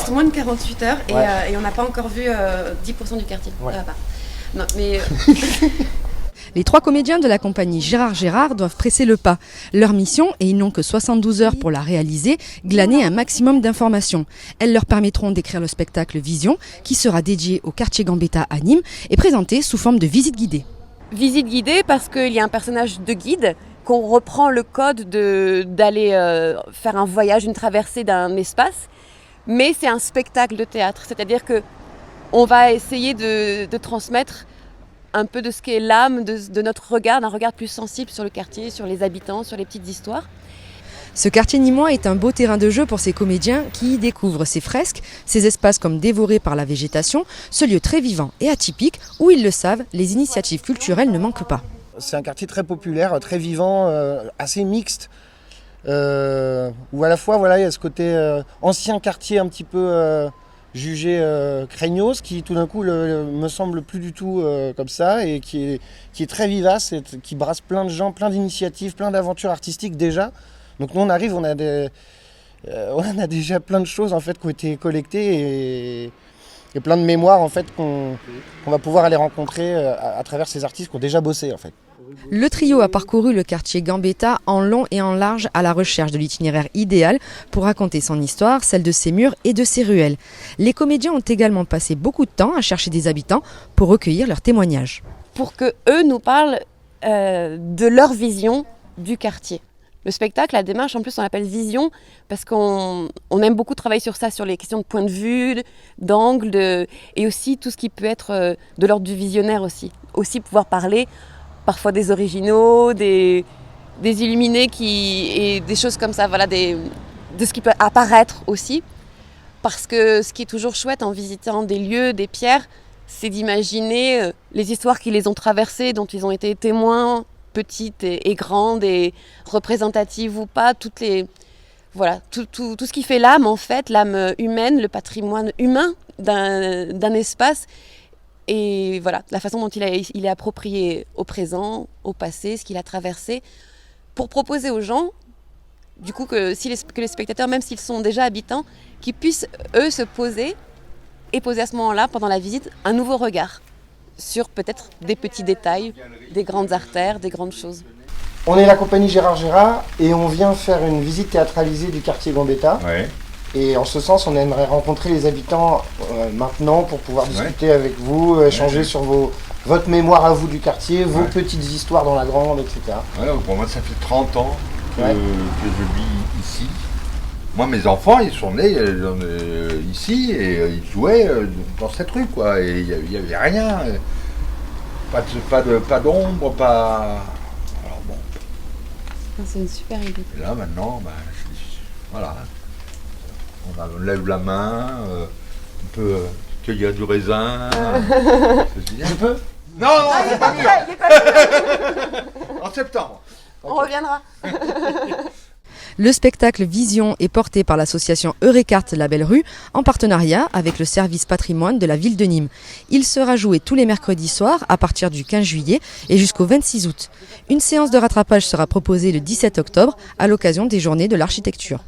reste moins de 48 heures et on n'a pas encore vu 10% du quartier. Ouais. Non, mais Les 3 comédiens de la compagnie Gérard doivent presser le pas. Leur mission, et ils n'ont que 72 heures pour la réaliser, glaner un maximum d'informations. Elles leur permettront d'écrire le spectacle Vision, qui sera dédié au quartier Gambetta à Nîmes et présenté sous forme de visite guidée. visite guidée parce qu'il y a un personnage de guide, qu'on reprend le code d'aller faire un voyage, une traversée d'un espace, mais c'est un spectacle de théâtre, c'est-à-dire que on va essayer de transmettre un peu de ce qu'est l'âme de notre regard, d'un regard plus sensible sur le quartier, sur les habitants, sur les petites histoires. Ce quartier nîmois est un beau terrain de jeu pour ces comédiens qui y découvrent ces fresques, ces espaces comme dévorés par la végétation, ce lieu très vivant et atypique où, ils le savent, les initiatives culturelles ne manquent pas. C'est un quartier très populaire, très vivant, assez mixte, où à la fois il y a ce côté ancien quartier un petit peu jugé craignos, qui tout d'un coup me semble plus du tout comme ça, et qui est très vivace, et qui brasse plein de gens, plein d'initiatives, plein d'aventures artistiques déjà. Donc nous on arrive, on a déjà plein de choses en fait qui ont été collectées et plein de mémoires en fait qu'on va pouvoir aller rencontrer à travers ces artistes qui ont déjà bossé en fait. Le trio a parcouru le quartier Gambetta en long et en large à la recherche de l'itinéraire idéal pour raconter son histoire, celle de ses murs et de ses ruelles. Les comédiens ont également passé beaucoup de temps à chercher des habitants pour recueillir leurs témoignages. Pour qu'eux nous parlent de leur vision du quartier. Le spectacle, la démarche, en plus on l'appelle vision parce qu'on aime beaucoup travailler sur ça, sur les questions de point de vue, d'angle, et aussi tout ce qui peut être de l'ordre du visionnaire aussi. Aussi pouvoir parler parfois des originaux, des illuminés et des choses comme ça, voilà, de ce qui peut apparaître aussi. Parce que ce qui est toujours chouette en visitant des lieux, des pierres, c'est d'imaginer les histoires qui les ont traversées, dont ils ont été témoins, petites et grandes et représentatives ou pas, tout ce qui fait l'âme en fait, l'âme humaine, le patrimoine humain d'un espace. Et voilà, la façon dont il est approprié au présent, au passé, ce qu'il a traversé, pour proposer aux gens, du coup, que les spectateurs, même s'ils sont déjà habitants, qu'ils puissent, eux, se poser et poser à ce moment-là, pendant la visite, un nouveau regard sur peut-être des petits détails, des grandes artères, des grandes choses. On est la compagnie Gérard et on vient faire une visite théâtralisée du quartier Gambetta. Ouais. Et en ce sens, on aimerait rencontrer les habitants maintenant pour pouvoir discuter avec vous, échanger sur votre mémoire à vous du quartier, vos petites histoires dans la grande, etc. Ouais, pour moi, ça fait 30 ans que je vis ici. Moi, mes enfants, ils sont nés ici et ils jouaient dans cette rue, quoi. Et il n'y avait rien. Pas d'ombre, pas... Alors bon. C'est une super idée. Et là, maintenant, voilà. On lève la main, on peut cueillir du raisin. Je peux ? Non, c'est pas mieux. En septembre. On reviendra. Le spectacle Vision est porté par l'association Eurécarte La Belle Rue en partenariat avec le service patrimoine de la ville de Nîmes. Il sera joué tous les mercredis soirs à partir du 15 juillet et jusqu'au 26 août. Une séance de rattrapage sera proposée le 17 octobre à l'occasion des Journées de l'architecture.